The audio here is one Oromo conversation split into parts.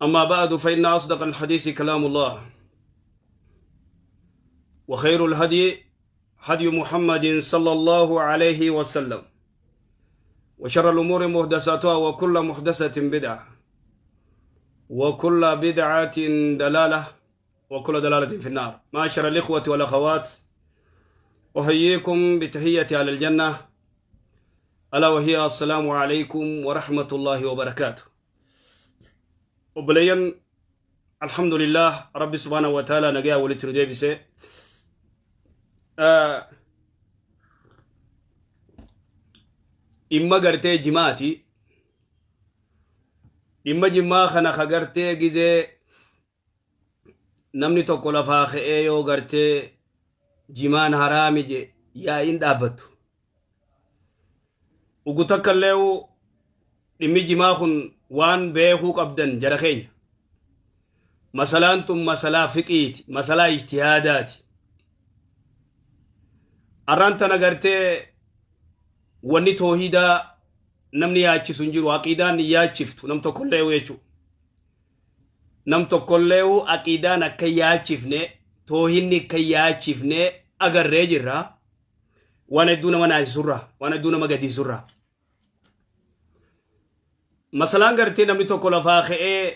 أما بعد فإن أصدق الحديث كلام الله وخير الهدي هدي محمد صلى الله عليه وسلم وشر الأمور محدثاتها وكل محدثة بدعة وكل بدعة دلالة وكل دلالة في النار. معاشر الإخوة والأخوات، أحييكم بتحية على الجنة ألا وهي السلام عليكم ورحمة الله وبركاته. وبلين الحمد لله رب سبحانه وتعالى نجا ولتردي بسه إما قرتي جماتي إما جما خنا خقرتي جزء نمني تقول فاخ أيو قرتي جمان حرامي جي يا إن دابتو وقتك الليو إمي جماخن وان بيخو قبدن جرخين مثلا انتم مسألة فقهيت مسألة اجتهادات أرانتا نغرتي واني توحيدا نمني ياچي سنجيرو عقيدان ياچفتو نمتو كلهو يچو نمتو كلهو عقيدان اكي ياچفني توحيني كي ياچفني اگر رجرا وانا دونا وانا سرا وانا دونا مغدي سرا مثلا غرتي نمني تو كلا فاخئ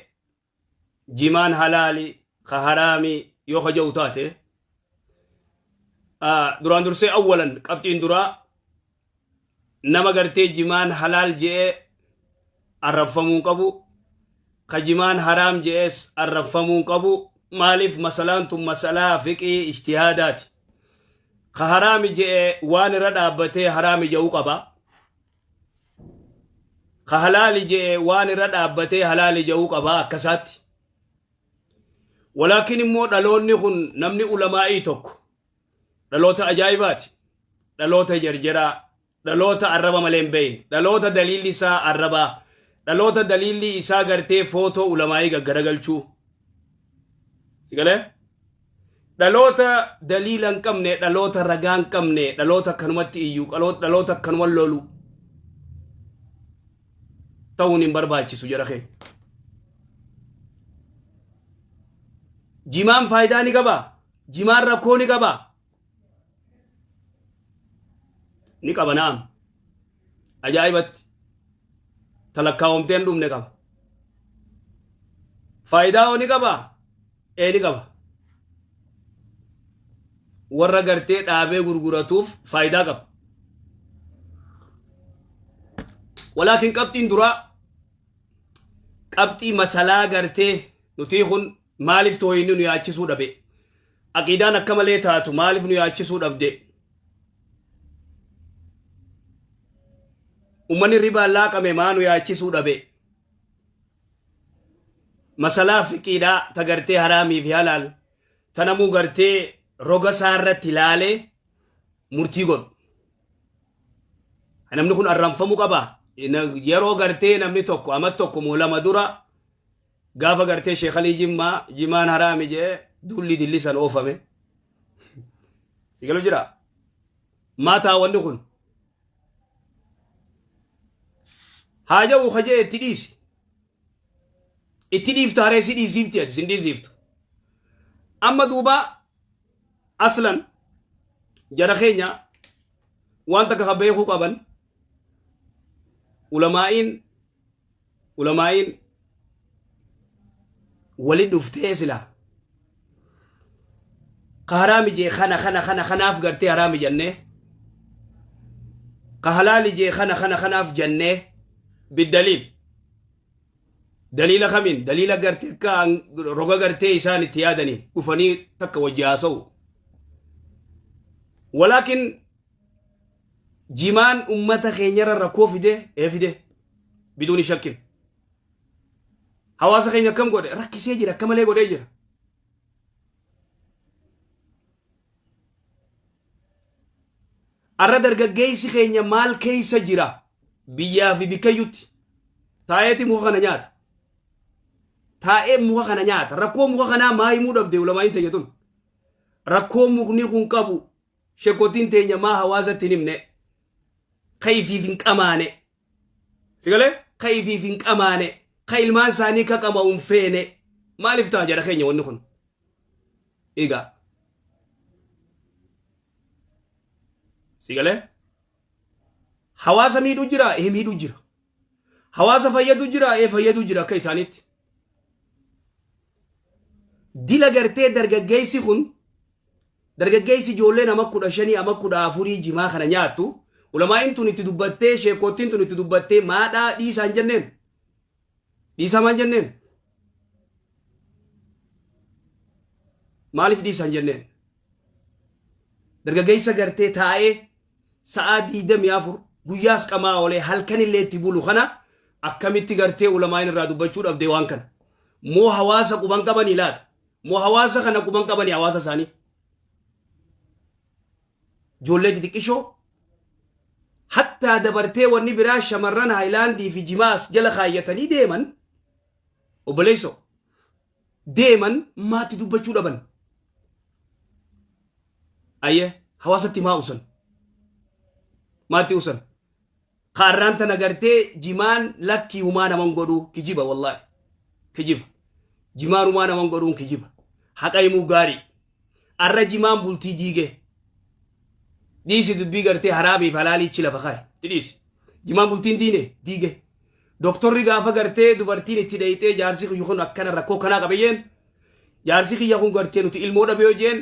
جمان حلالي خحرامي يو خجوتاته دران درسي اولا قبتين درا نما غرتي جمان حلال جئ عرفمون قبو خجمان حرام جئس عرفمون قبو مالف مثلا انتم مسألة فقه اجتهادات خحرامي جئ وان ردابته حرامي جو قبا خحلال جئ وان ردابته حلال جو قبا كسات ولكن مو دلوني خن نمني علماء توك دلوتا عجائبات دلوتا جرجرا دلوتا عربا ملين بين دلوتا دليل إسا عربا دلوتا دليل إسا غرتي فوتو علماء غرغلچو سيقاله دلوتا دليلا كمني دلوتا رغان كمني دلوتا كنمت إيو دلوتا كنوال لولو توني برباچي سجرخي جمان فايدة نقبا جمان ركو نقبا نقبا نعم أجائبت تلقاهم تندوم نقبا فايدة نقبا ايه نقبا ورّا قرتي دابي غرغراتوف فايدة قب ولكن قبتين درا قبتي مسألة قرتي نتيخن مالف توينو نياچسو دبه عقيدان اكمله تاتو مالف نياچسو دبده umani riba la kame manu yaachisu dabe masala fiqida tagart harami fi halal tanamu garte roga sarrat tilale murti god anamni kun arramfamu qaba yero garte namni tokko amat tokko mola madura gafa garte sheikh ali jimma jiman harami je dulli dillisan ofame sigalo jira mata wandi kun haja u khaje itidif tare sidi zifti sindi zift amma duba aslan jara khenya wanta ka khabe khu qaban ulama'in ولد افتيسلا قهرامي جي خنا فقرتي هرامي جنة قهلالي جي خنا في جنة بالدليل دليل خمين دليل قرتي كان رغا قرتي إساني تيادني كفني تك وجاسو ولكن جيمان أمتا خينيرا ركو فيده بدون شك hawaasa keenya kam godhe rakkisee jira akkamalee godhee jira arra dargaggeessi keenya maal keessa jira biyyaa fi bikayyutti taa'eeti muka kana nyaata taa'ee muka kana nyaata rakkoo muka kanaa maa himuu dhabde ulamaayin teenya tun rakkoo mukni kun qabu shekotiin teenya maa hawaasatti himne kayfiif hin qamaane sigale kayfiif hin qamaane ilmaan isaanii kaqama feene maaliif ta'a jedha keenya wanni kun egaa sigalee hawaasa miidhuu jira miidhuu jira hawaasa fayyadu jira fayyadu jira akka isaaniitti dila gartee dargaggeessi kun dargaggeessi ijoollee nama 15 ama 14 jimaa kana nyaattu ulamaa'in tun itti dubbattee sheekottiin tun itti dubbattee maadhaa dhiisaan jenneen dhiisamaan jenneen maaliif dhiisaan jenneen dargaggeessa gartee taa'ee sa'a 24 guyyaas qamaa olee halkan illee itti bulu kana akkamitti gartee ulamaa'in irraa dubbachuu dhabdee waan kana moo hawaasa quban qabanii laata moo hawaasa kana quban qabanii hawaasa isaanii ijoollee xixiqqishoo hattaa dabartee wanni biraa shamarran haayilaandii fi jimaas jala kaayyatanii deeman obboleesso deeman maatti dubbachuu dhaban ayye hawaasatti maa usan maatti usan kaarraan tana gartee jimaan lakkii humaa naman godhuu kijiba wallaahi kijiba jimaan humaa naman godhuun kijiba haqa himuu gaarii arra jimaan bultii diigee dhiisi dubbii gartee haraamiif halaaliichi lafa kaa'e tidhiisi jimaan bultiin diine diige doktorri gaafa gartee dubartiin itti dhayitee jaarsi kiyya kun akkana rakkoo kanaa qabayyeen jaarsi kiyya kun gartee nuti ilmoo dhabe yoo jeen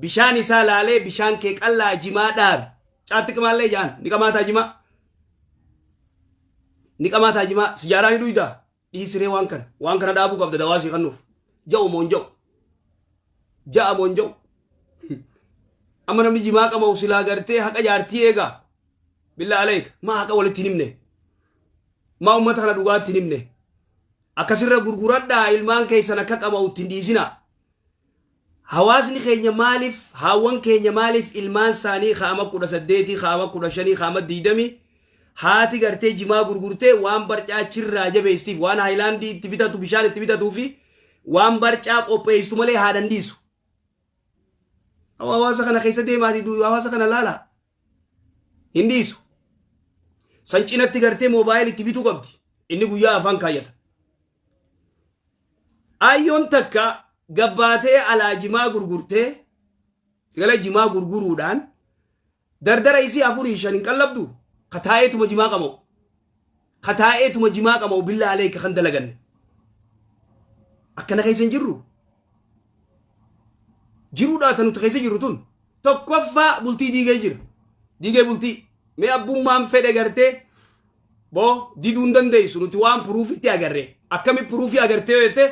bishaan isaa laalee bishaan kee qallaa jimaa dhaabe caatti qimaallee jaan ni qamaataa jimaa sijaaraa ni dhuydaa dhiisiree waan kana dhaabuu qabda dawaasii kannuuf ja'u moon ja'u ja'a moon ja'u amma namni jimaa qabu silaa gartee haqa jaartii eegaa billaa aleek maa haqa walitti himne maa ummata kana dhugaatti himne akkasirra gurguradhaa ilmaan keessan akka qabu ittiin dhiisina hawaasni keenya maaliif haawwan keenya maaliif ilmaan isaanii qaama 18 qaama 15 qaama 20 haati gartee jimaa gurgurtee waan barcaachirraa jabeestiif waan haayilaandii itti bitatu bishaan itti bitatuu fi waan barcaa qopheessitu malee haadhan dhiisu hawaasa kana keessa deemaati hawaasa kana laala hin dhiisu san cinatti gartee moobaayilii itti bituu qabdi inni guyyaa afaan kaayyata ayyoon takka gabbaatee alaa jimaa gurgurtee sigala jimaa gurguruudhaan dardara isii 4-5 hin qallabdu kataa'eetuma jimaa qama'u billaa aleeka kan dalaganne akkana keessa hin jirru jiruudhaa tan nuti keessa jirru tun tokkoffaa bultii diigee bultii mee abbummaan fedhe gartee boo diduu hin dandeessu nuti waan puruufitti agarree akkami puruufii agartee jette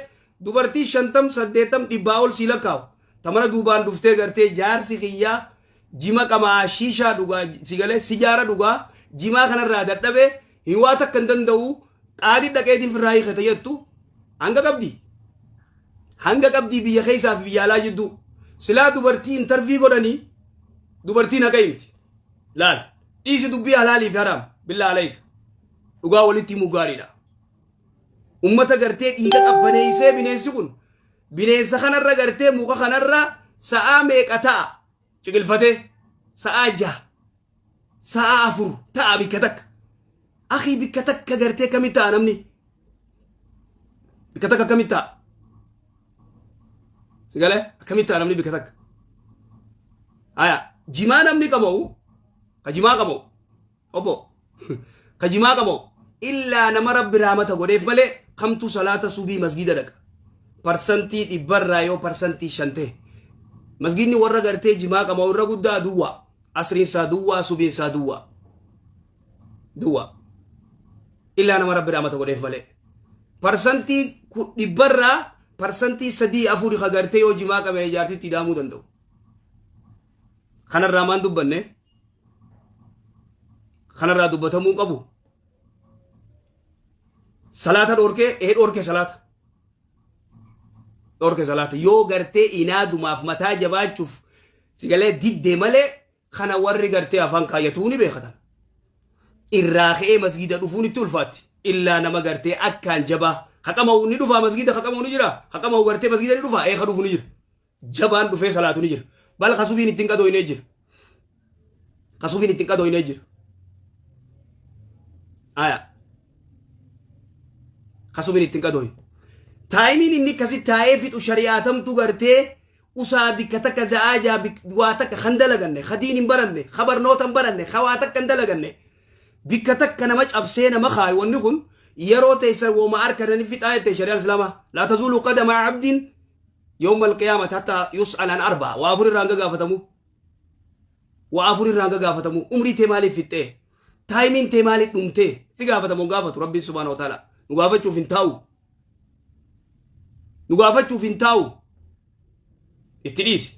dubartii 50-80 dhibbaa ol sii lakkaa'u tamana duubaan dhuftee gartee jaarsi kiyyaa jima qamaa shiishaa dhugaa sigalee sijaara dhugaa jimaa kanarraa dadhabee hin waa takka hin danda'u qaadii dhaqeetiin firraa hiikata jettu hanga qabdii biyya keessaa fi biyya alaa jidduu silaa dubartii intarvii godhanii dubartiin haqa himti laal dhiisi dubbii halaalii fi haraam billaa aleeka dhugaa walitti himuu gaariidha ummata gartee dhiiga qabbaneessee bineensi kun bineensa kanarra gartee muka kanarra sa'aa meeqa ta'a ciqilfatee sa'aa 6 sa'aa 4 ta'a bikka takka akhi bikka takka gartee kamit ta'a namni bikka takka kamit ta'a sigale kamit ta'a namni bikka takka aya jimaa namni qabu ka jimaa qabu obbo ka jimaa qabu illaa nama rabbi rahmata godheef malee kamtu salaata subii masgida dhaqa parsantii 100 yoo parsantii 5 masgidni warra gartee jimaa qabu warra guddaa duwwa asriin saa duwwa subiin saa duwwa illaa nama rabbi rahmata godheef malee parsantii 100 parsantii 3-4 ka gartee yoo jimaa qabe ijaartitti daamuu danda'u kanarraa maan dubbanne kanarraa dubbatamuu qabu salata dhorke salata yoo gartee inaadumaaf mataa jabaachuuf sigalee diddee malee kana warri gartee afaan kaayyatu ni beekatan irraa ka'ee masgida dhufuun itti ulfaatti illaa nama gartee akkaan jabaa haqama'u ni dhufa masgida haqama'u ni jira haqama'u gartee masgida ni dhufa eeka dhufu ni jira jabaan dhufee salaatu ni jira bal kasubiin ittiin qadooynee jira aya خصومين التنقدوين تايمين إني كسي تايفت وشريعتم تغرتي أصابي كتك زعاجا بواتك خندلغني خدين برني خبر نوتم برني خواتك خندلغني بكتك كنمج أبسينا مخاي ونخن يرو تيسر وما أركرني في آية شريعة الإسلام لا تزول قدم عبد يوم القيامة حتى يسأل عن أربع وأفر الرانغا غافتمو وأفر الرانغا غافتمو أمري تمالي في التيه تايمين تمالي نمتيه سيغافتمو غافت ربي سبحانه وتعالى نغافتشو فينتاو نغافتشو فينتاو اتليسي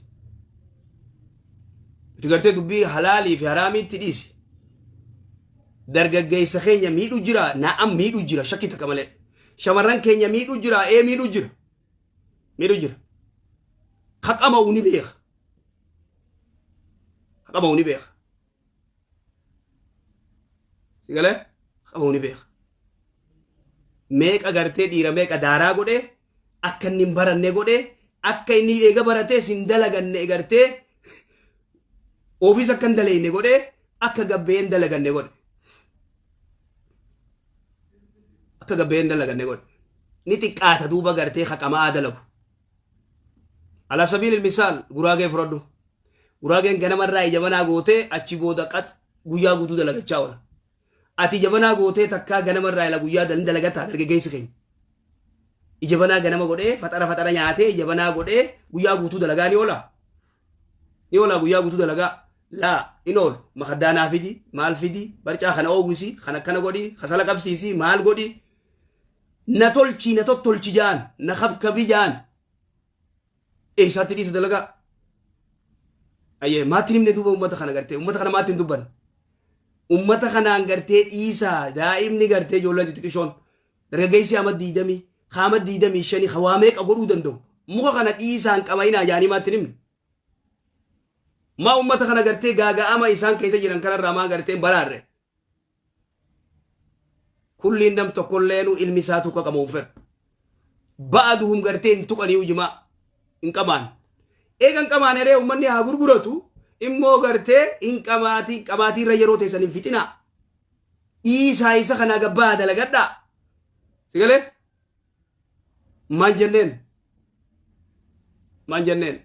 تقرتي دبي حلالي في حرامي اتليسي dargaggeessa keenya miidhu jira na'am miidhu jira shakki takka malee shamarran keenya miidhu jira miidhu jira haqama uni beeka sigale haqama uni beeka meeqa gartee dhiira meeqa daaraa godhe akka inni hin baranne godhe akka inni eega baratee sin dalaganne gartee ofiis akka hin daleyne godhe akka gabbeen dalaganne godhe akka gabbeen dalaganne godhe ni xiqqaata duuba gartee haqamaa dalagu ala sabiil ilmisaal guraagee fudhadhu guraageen ganamarraa ijabanaa gootee achi booda qat guyyaa guutuu dalagachaa oola ati ijabanaa gootee takkaa ganamarraa ila guyyaa dalagataa dargaggeessi keenya ijabanaa ganama godhee faxara nyaatee ijabanaa godhee guyyaa guutuu dalagaa ni oola guyyaa guutuu dalagaa laa in oolu makaddaanaa fidi maal fidi barcaa kana oogwisi kana akkana godhi kasala qabsiisi maal godhi na tolchi na tottolchi jaan na kabkabi jaan eessaatti dhiisa dalagaa ayyee maatiin himne duuba ummata kana gartee ummata kana maatiin dubban ummata kanaan gartee dhiisaa daa'imni gartee ijoollee xixiqqishoon dargaggeessi ama 20 qaama 25 hawaamee godhuu danda'u muka kana dhiisaan qabayinaa jaanii maatiin himne ma ummata kana gartee gaaga'ama isaan keessa jiran kanarraa maa gartee baraarre kulliin nam tokkolleenu ilmi isaa tukka qabuun fedhu ba'aduhum gartee hin tuqanii ujimaa hin qamaan eegan qamaan eree ummanni haa gurguratu immoo gartee hin qabaatii irra yeroo teessan hin fixinaa dhiisaa isa kanaa gabbaa dalagadhaa sigalee maan jenneen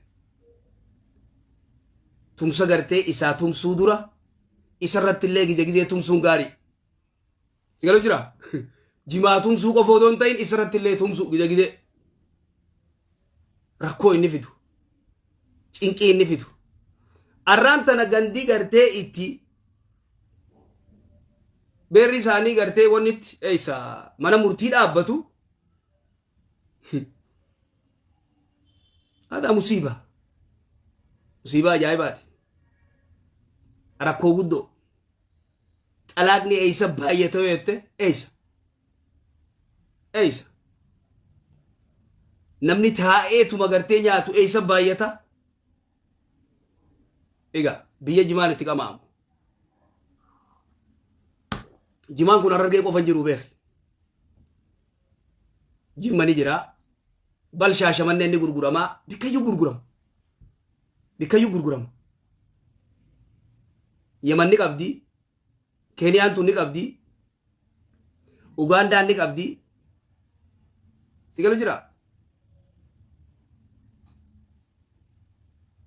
tumsa gartee isaa tumsuu dura isarratti illee gizee tumsuun gaarii sigalu jira jimaa tumsuu qofa odoo hin ta'in isarratti illee tumsuu gizee rakkoo inni fidu cinqii inni fidu arraan tana gandii gartee itti beerri isaanii gartee wannitti eeysa mana murtii dhaabbatu hada musiibaa ajaa'ibaati rakkoo guddoo xalaaqni eeysa baay'atoo jette eeysa namni taa'eetuma gartee nyaatu eeysa baay'ata egaa biyya jimaan itti qamaamu jimaan kun harargee qofan jiru beeki jimmani jira bal shaashamanneen ni gurguramaa bikkayyuu gurgurama yeman ni qabdi keeniyaan tun ni qabdi ugaandaan ni qabdi sigalu jira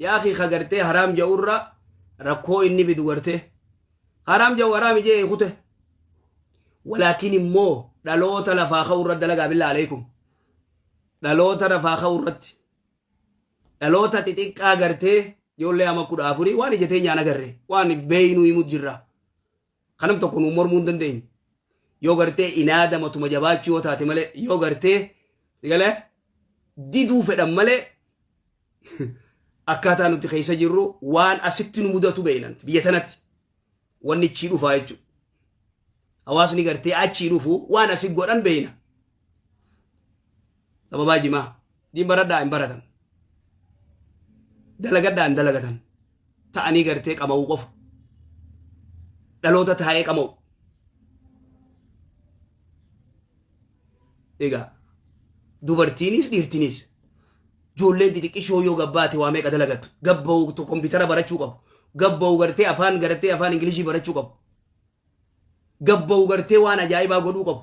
yaa akhi gartee haraam ja'urra rakkoo inni bidu gartee haraam ja'u haraam ijee eekute walaakin immoo dhaloota lafaa ka'urra dalagaa billaa alaykum dhaloota lafaa ka'urratti dhaloota xixiqqaa gartee ijoollee ama 14 waan ijatee nyaan agarre waan beeynu himut jirra kanam tokko nu mormuu hin dandeenye yoo gartee inaadamatuma jabaachuu yoo taate malee yoo gartee sigalee diduu fedhan malee akkaataa nuti keessa jirru waan asitti nu mudatu beeynan biyya tanatti wanni ichii dhufaa jechuudha hawaasni gartee achii dhufu waan asii godhan beeyna sababaa jimaa baradhaa hin baratan dalagadhaa hin dalagatan ta'anii gartee qama'uu qofa dhaloota taa'ee qama'u egaa dubartiinis dhiirtiinis ijoolleen xixiqqishoo yoo gabbaate waa meeqa dalagattu gabba'u kompiitara barachuu qabu gabba'u gartee afaan ingilishii barachuu qabu gabba'u gartee waan ajaa'ibaa godhuu qabu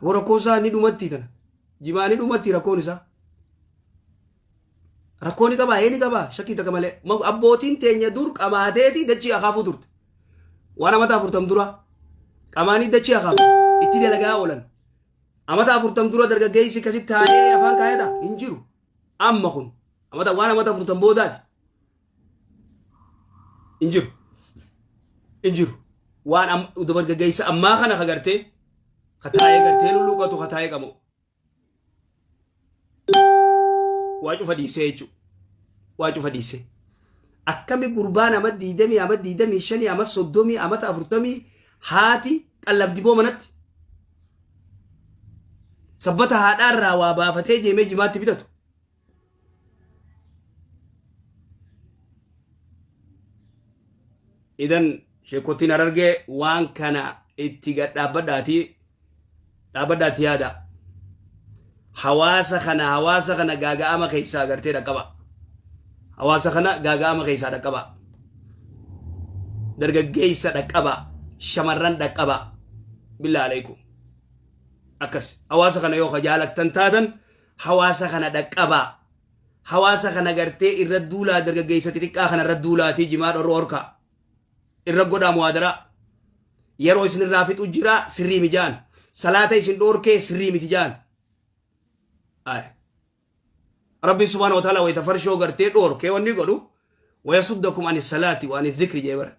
rakkoon isaa ni dhumatti tana jimaa ni dhumatti rakkoon isaa rakkoon ni qabaa ni qabaa shakkii takka malee abbootiin teenya dur qamaateeti dachii akaafuu turte waan amata 40 dura qamaanii dachii akaafu itti dalagaa oolan amata 40 dura dargaggeessi kasitti taa'ee afaan kaayata hin jiru amma kun waan amata 40 boodaati hin jiru waan dargaggeessi ammaa kana kagartee kataa'ee gartee lulluqatu kataa'ee qabu waa cufa dhiisee jechuudha waa cufa dhiisee akkami gurbaan ama 20 ama 25 ama 30 ama 40 haati qallabdi boo manatti sabbata haadhaarraa waa baafatee jeemee jimaatti bitatu idan sheekottiin Harargee waan kana itti dhaabbadhaati yaada hawaasa kana gaaga'ama keessaa gartee dhaqqaba hawaasa kana gaaga'ama keessaa dhaqqaba dargaggeessa dhaqqaba shamarran dhaqqaba billaa alaykum akkas hawaasa kana yoo jaalattan taatan hawaasa kana dhaqqaba hawaasa kana gartee irra duulaa dargaggeessa xixiqqaa kana irra duulaatii jimaa dhorroo horka irra godhaa muwaadara yeroo isin irraa fixu jira sirrii mijaan salaata isin dhorkee sirrii miti jaan ربي سبحانه وتعالى ويتفرشوا غرتي دور كي وني غدو ويصدكم عن الصلاه وعن الذكر جبر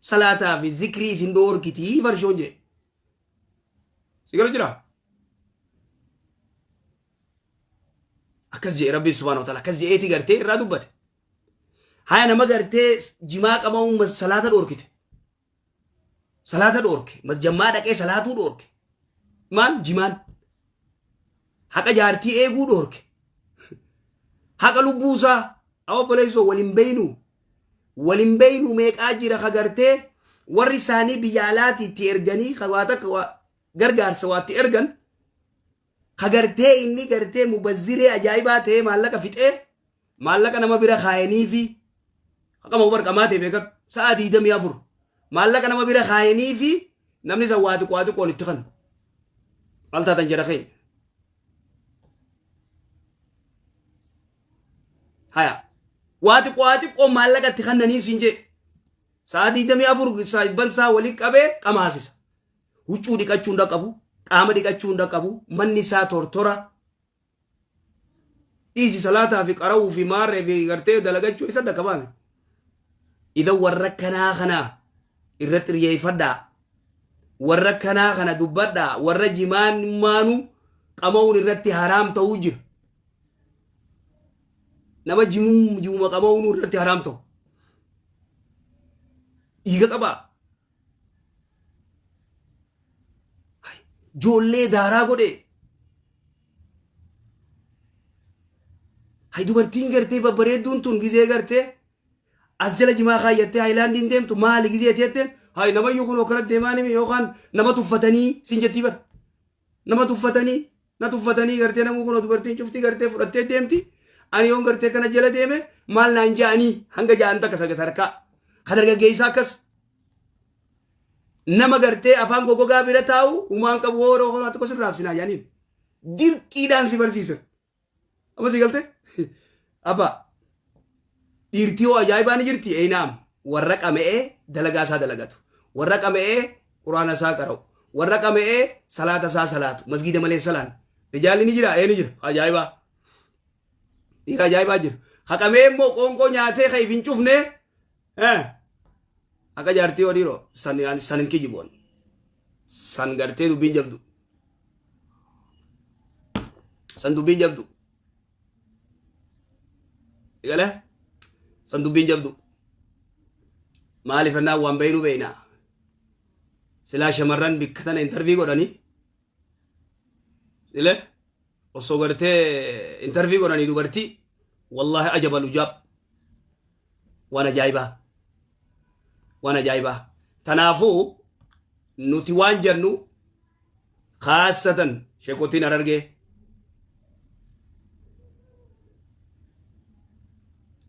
صلاه في ذكري سين دور كتي فرشون جي سيغلو جرا اكز ربي سبحانه وتعالى كز ايتي غرتي را دوبت هاي انا ما غرتي جما قمو صلاه دور كتي صلاه دور كي مجمع دقه صلاه دور كي مان جمان حق جارتي ايغو دور كي haqa lubbuusaa awa boleessoo waliin beeynu meeqaa jira kagartee warri isaanii biyya alaati itti erganii waa takka gargaarsa waatti ergan kagartee inni gartee mubazziree ajaa'ibaa ta'ee maallaqa fixee maallaqa nama bira kaayanii fi haqa mabar qamaatee beekan sa'a 24 maallaqa nama bira kaayanii fi namni isa waati qoon itti kan altaatan jedha keenya haya waati qoon maallaqa itti kannanii siinjee sa'a 24 saayibban saa walii qabee qamaasisa huccuu dhiqachuu hunda qabu qaama dhiqachuu hunda qabu manni isaa tortora dhiisi salaataa fi qara'uu fi maarree fi gartee dalagachuu isa dhaqabaame idan warra kanaa kana irratti xiyyeeffadhaa warra kanaa kana dubbadhaa warra jimaan maanu qama'uun irratti haraam ta'uu jira nama jimuma qama'uun irratti haraam ta'u dhiiga qabaa joollee daaraa godhe hay dubartiin gartee babbareedduun tun gizee gartee as jala jimaa kaayyattee haayilaandiin deemtu maali gizee teetteen hay namayyuu kun okkanatti deemaanimi yookaan nama tuffatanii siin jettii bar nama tuffatanii na tuffatanii gartee namuu kun dubartiin cuftii gartee fudhattee deemti ani yoon gartee kana jala deeme maal naan ja'anii hanga ja'an takka sadarkaa kadargaggeessaa akkas nama gartee afaan gogogaa bira taa'u umaan qabu hooroo horaa tokko sirraa absinaa jaaniin dirqiidhaan si barsiisan amma si galte abba dhiirtii hoo ajaa'ibaa ni jirti eenaam warra qama'ee dalagaa isaa dalagatu warra qama'ee quraana isaa qara'u warra qama'ee salaata isaa salaatu masgiida malee salaan rijaalli ni jira ni jira ajaa'ibaa dhiira ajaa'ibaa jira haqamee immoo qoonqoo nyaatee ka ifin cufne akka jaartii horiiroo san hin kijiboon san gartee dubbiin jabdu san dubbiin jabdu igale san dubbiin jabdu maaliif annaa waan beeynu beeyna silaa shamarran bikka tana intarvii godhanii sile osoo gartee intarvii godhanii dubartii wallahi ajabal ujaab waan ajaa'ibaa tanaafuu nuti waan jennu khaasatan sheekotiin Harargee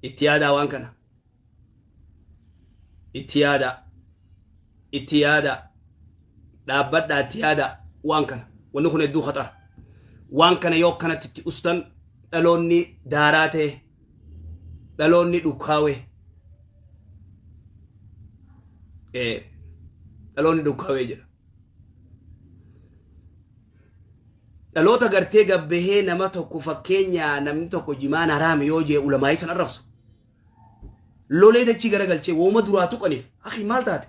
itti yaadaa waan kana itti yaada dhaabbadhaa itti yaada waan kana wanni kun hedduu khaxara waan kana yoo kanatti itti ustan dhaloonni daaraa ta'e dhaloonni dhukkaawee dhaloonni dhukkaawee jedha dhaloota gartee gabbehee nama tokko fakkeenya namni tokko jimaan haraami yoo jee ulamaa isan arrabsu lolee dachii garagalchee wooma duraa tuqaniif akhi maal taate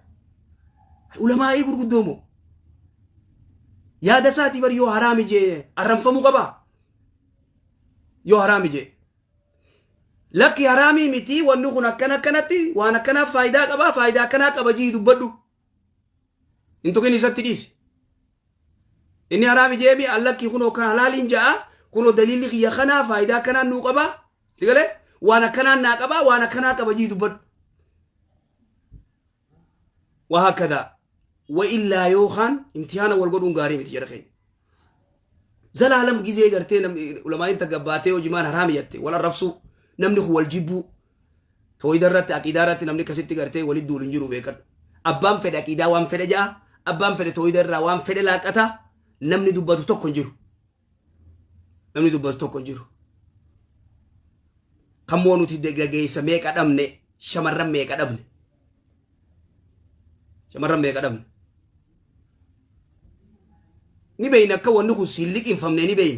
ulamaa gurguddoomo yaada isaatii bari yoo haraami jee arranfamuu qaba yoo haraami jee lakki haraami miti wanni kun akkanatti waan akkanaaf faayidaa akkanaa qaba jii dubbadhu intukin isatti dhiisi inni haraami jeebi allakki kunoo kan halaaliin ja'a kunoo dalilli kiyya kanaa faayidaa akkanaa nuu qaba sigale waan akkanaa naa qaba waan akkanaa qaba jii dubbadhu وهكذا وإلا يوخان امتحانا والقدون غاري متي جرخين زلالم جزي غرتي علماء تغباتي وجمان حرام يتي ولا رفسو نمني هو الجبو تو يدرت اكيدارات نمني كسيتي غرتي ولي دول نجرو بيكد ابام فد اكيدا وان فد جا ابام فد تو يدر وان فد لاقتا نمني دباتو تو كنجرو نمني دباتو تو كنجرو كمونو تي دغغي سميك ادمني شمرم ميك ادمني شمرم ميك ادمني ni bayna ka wannu ku silik infamne ni bayna